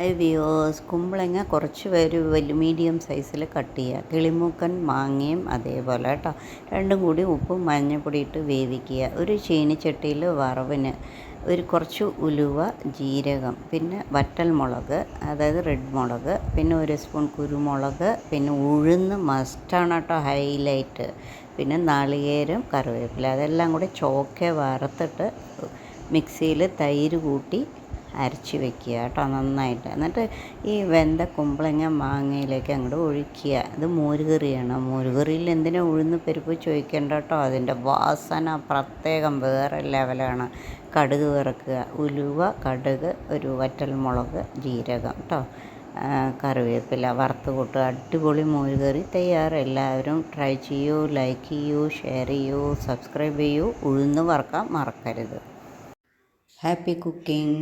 Hi viewers, കുമ്പളങ്ങ കുറച്ച് പേര് വലിയ മീഡിയം സൈസിൽ കട്ട് ചെയ്യുക. കിളിമൂക്കൻ മാങ്ങയും അതേപോലെ കേട്ടോ, രണ്ടും കൂടി ഉപ്പും മഞ്ഞൾപ്പൊടി ഇട്ട് വേവിക്കുക. ഒരു ചീനിച്ചട്ടിയിൽ വറവിന് കുറച്ച് ഉലുവ, ജീരകം, പിന്നെ വറ്റൽ മുളക്, അതായത് റെഡ് മുളക്, പിന്നെ ഒരു സ്പൂൺ കുരുമുളക്, പിന്നെ ഉഴുന്ന് മസ്റ്റാണ് കേട്ടോ, ഹൈലൈറ്റ്, പിന്നെ നാളികേരം, കറിവേപ്പില, അതെല്ലാം കൂടി ചോക്കെ വറുത്തിട്ട് മിക്സിയിൽ തൈര് കൂട്ടി അരച്ച് വെക്കുക കേട്ടോ നന്നായിട്ട്. എന്നിട്ട് ഈ വെന്ത കുമ്പളങ്ങ മാങ്ങയിലേക്ക് അങ്ങോട്ട് ഒഴിക്കുക. ഇത് മോരുകറിയാണ്. മോരുകറിയിൽ എന്തിനാ ഉഴുന്ന് പരിപ്പ് ചോദിക്കേണ്ട കേട്ടോ, അതിൻ്റെ വാസന പ്രത്യേകം വേറെ ലെവലാണ്. കടുക് വറുക്കുക, ഉലുവ, കടുക്, ഒരു വറ്റൽ മുളക്, ജീരകം കേട്ടോ, കറിവേപ്പില വറുത്ത് കൂട്ടുക. അടിപൊളി മോരുകറി തയ്യാറ്. എല്ലാവരും ട്രൈ ചെയ്യൂ, ലൈക്ക് ചെയ്യൂ, ഷെയർ ചെയ്യൂ, സബ്സ്ക്രൈബ് ചെയ്യൂ. ഉഴുന്ന് വറുക്കാൻ മറക്കരുത്. Happy cooking.